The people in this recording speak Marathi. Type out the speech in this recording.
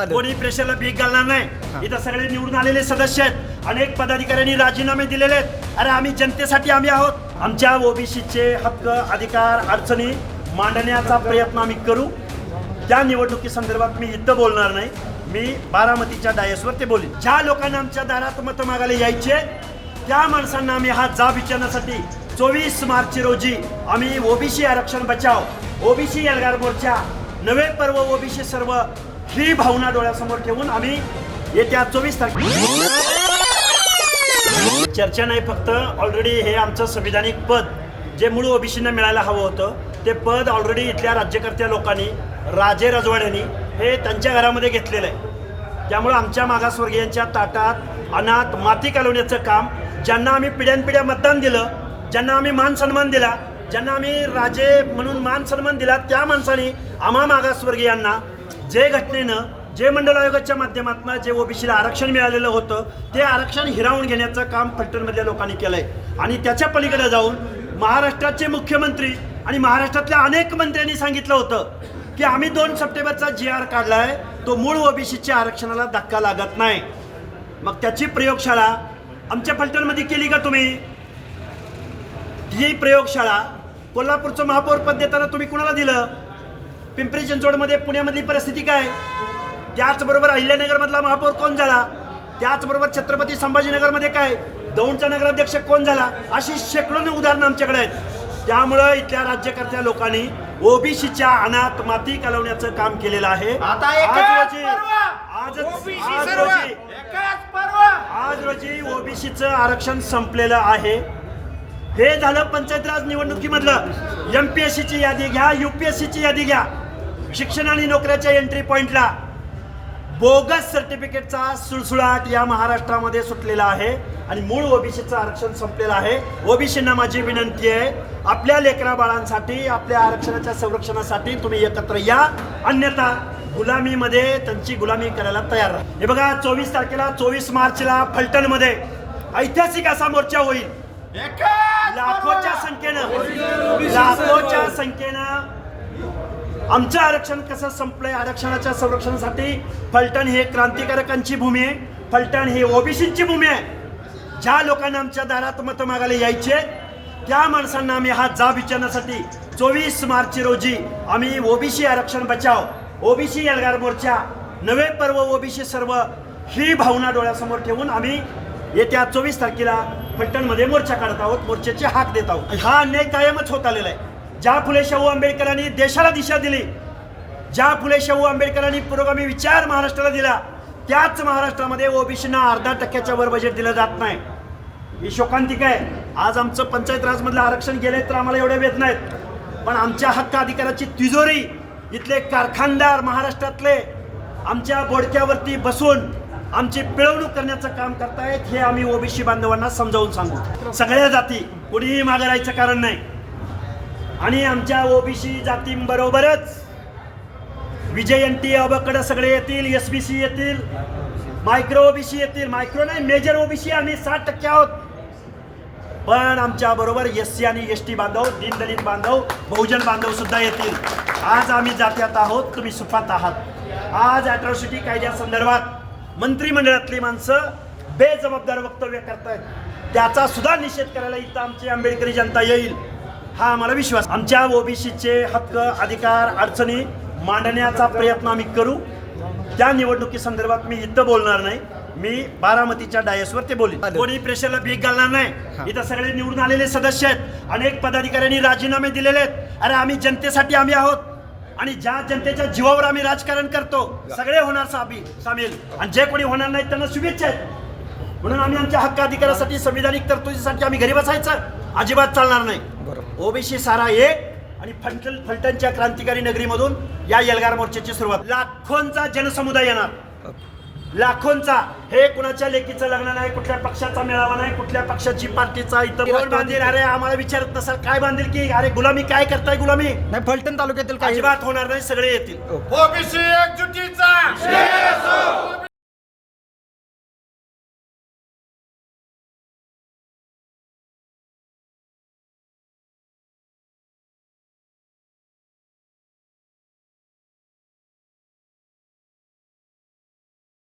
कोणी प्रेशरला भीक घालणार नाही। इथं सगळे निवडून आलेले सदस्य आहेत, अनेक पदाधिकाऱ्यांनी राजीनामे दिलेले आहेत। अरे आम्ही जनतेसाठी आम्ही आहोत। आमच्या ओबीसीचे हक्क अधिकार अडचणी मांडण्याचा प्रयत्न आम्ही करू। त्या निवडणुकी संदर्भात मी इथं बोलणार नाही, मी बारामतीच्या डायसवर ते बोलेन। ज्या लोकांना आमच्या दारात मतं मागायला यायचे त्या माणसांना आम्ही हा जाब विचारण्यासाठी 24 मार्च रोजी आम्ही ओबीसी आरक्षण बचाव, ओबीसी एल्गार मोर्चा, नवे पर्व ओबीसी सर्व ही भावना डोळ्यासमोर ठेवून आम्ही येत्या 24 तारखेला चर्चा नाही, फक्त ऑलरेडी हे आमचं संविधानिक पद जे मूळ ओबीसींना मिळायला हवं होतं ते पद ऑलरेडी इथल्या राज्यकर्त्या लोकांनी राजे रजवाड्यांनी हे त्यांच्या घरामध्ये घेतलेलं आहे। त्यामुळे आमच्या मागासवर्गीयांच्या ताटात अनाथ माती कालवण्याचं काम, ज्यांना आम्ही पिढ्यानपिढ्या मतदान दिलं, ज्यांना आम्ही मान सन्मान दिला, ज्यांना आम्ही राजे म्हणून मान सन्मान दिला, त्या माणसांनी आम्हा मागासवर्गीयांना जे घटनेनं जे मंडळ आयोगाच्या माध्यमातून जे ओबीसीला आरक्षण मिळालेलं होतं ते आरक्षण हिरावून घेण्याचं काम फलटणमधल्या लोकांनी केलंय। आणि त्याच्या पलीकडे जाऊन महाराष्ट्राचे मुख्यमंत्री आणि महाराष्ट्रातल्या अनेक मंत्र्यांनी सांगितलं होतं की आम्ही 2 सप्टेंबरचा GR काढलाय, तो मूळ ओबीसीच्या आरक्षणाला धक्का लागत नाही। मग त्याची प्रयोगशाळा आमच्या फलटणमध्ये केली का तुम्ही? ही प्रयोगशाळा कोल्हापूरचं महापौर पद देताना तुम्ही कुणाला दिलं? पिंपरी चिंचवडमध्ये पुण्यामधली परिस्थिती काय? त्याचबरोबर अहिल्यानगरमधला महापौर कोण झाला? त्याचबरोबर छत्रपती संभाजीनगरमध्ये काय दौंडचा नगराध्यक्ष कोण झाला? अशी शेकडो उदाहरणं आमच्याकडे आहेत। त्यामुळं इथल्या राज्यकर्त्या लोकांनी ओबीसीच्या अनाथ माती कालवण्याचं काम केलेलं आहे। आज रोजी ओबीसीचं आरक्षण संपलेलं आहे। हे झालं पंचायत राज निवडणुकीमधलं। MPSCची यादी घ्या, UPSCची यादी घ्या, शिक्षण आणि नोकऱ्याच्या एंट्री पॉइंटला बोगस सर्टिफिकेटचा सुळसुळाट या महाराष्ट्रामध्ये सुटलेला आहे आणि मूळ ओबीसीचं आरक्षण संपलेलं आहे। ओबीसींना माझी विनंती आहे, आपल्या लेकरा बाळांसाठी आपल्या आरक्षणाच्या संरक्षणासाठी तुम्ही एकत्र या, अन्यथा गुलामीमध्ये त्यांची गुलामी करायला तयार राहा। हे बघा 24 तारखेला 24 मार्चला फलटणमध्ये ऐतिहासिक असा मोर्चा होईल। लाखोच्या संख्येनं आमचं आरक्षण कसं संपलंय, आरक्षणाच्या संरक्षणासाठी फलटण हे क्रांतिकारकांची भूमी आहे, फलटण हे ओबीसींची भूमी आहे। ज्या लोकांना आमच्या दारात मतं मागायला यायचे त्या माणसांना आम्ही हा जाब विचारण्यासाठी 24 मार्च रोजी आम्ही ओबीसी आरक्षण बचाव, ओबीसी एल्गार मोर्चा, नवे पर्व ओबीसी सर्व ही भावना डोळ्यासमोर ठेवून आम्ही येत्या 24 तारखेला फलटणमध्ये मोर्चा काढत आहोत, मोर्चाची हाक देत आहोत। हा अन्याय कायमच होत आलेला आहे। ज्या फुले शाहू आंबेडकरांनी देशाला दिशा दिली, ज्या फुले शाहू आंबेडकरांनी पुरोगामी विचार महाराष्ट्राला दिला, त्याच महाराष्ट्रामध्ये ओबीसींना 0.5% वर बजेट दिलं जात नाही। ही शोकांतिका आहे। आज आमचं पंचायत राजमधलं आरक्षण गेले तर आम्हाला एवढ्या वेदना आहेत, पण आमच्या हक्क अधिकाराची तिजोरी इथले कारखानदार महाराष्ट्रातले आमच्या बोडक्यावरती बसून आमची पिळवणूक करण्याचं काम करतायत। हे आम्ही ओबीसी बांधवांना समजावून सांगू। सगळ्या जाती कुणीही मागे राहायचं कारण नाही आणि आमच्या ओबीसी जातींबरोबरच विजयंती अबकडे सगळे येतील, SBC येतील, मायक्रो ओबीसी येतील, मायक्रो नाही मेजर ओबीसी आम्ही 60% आहोत, पण आमच्या बरोबर SC आणि ST बांधव, दीनदलित बांधव, बहुजन बांधव सुद्धा येतील। आज आम्ही जात्यात आहोत, तुम्ही सुपात आहात। आज अॅट्रॉसिटी कायद्यासंदर्भात मंत्रिमंडळातली माणसं बेजबाबदार वक्तव्य करतायत, त्याचा सुद्धा निषेध करायला इथं आमची आंबेडकरी जनता येईल, हा आम्हाला विश्वास। आमच्या ओबीसीचे हक्क अधिकार अडचणी मांडण्याचा प्रयत्न आम्ही करू। त्या निवडणुकी संदर्भात मी इथं बोलणार नाही, मी बारामतीच्या डायसवर ते बोलेन। कोणी प्रेशरला भीक घालणार नाही। इथं सगळे निवडून आलेले सदस्य आहेत, अनेक पदाधिकाऱ्यांनी राजीनामे दिलेले आहेत। अरे आम्ही जनतेसाठी आम्ही आहोत आणि ज्या जनतेच्या जीवावर आम्ही राजकारण करतो सगळे होणार सामील, आणि जे कोणी होणार नाही त्यांना शुभेच्छा आहेत। म्हणून आम्ही आमच्या हक्क अधिकारासाठी संविधानिक तरतुदीसाठी आम्ही घरी बसायचं अजिबात चालणार नाही। ओबीसी सारा एक आणि फलटणच्या क्रांतिकारी नगरीमधून या एल्गार मोर्चाची सुरुवात। लाखोंचा जनसमुदाय येणार, लाखोंचा। हे कुणाच्या लेकीचं लग्न नाही, कुठल्या पक्षाचा मेळावा नाही, कुठल्या पक्षाची पार्टीचा इथं कोण बांधील? अरे आम्हाला विचारत नसाल काय बांधील की अरे गुलामी काय करताय? गुलामी नाही, फलटण तालुक्यातील अजिबात होणार नाही, सगळे येतील। ओबीसी एकजुटीचा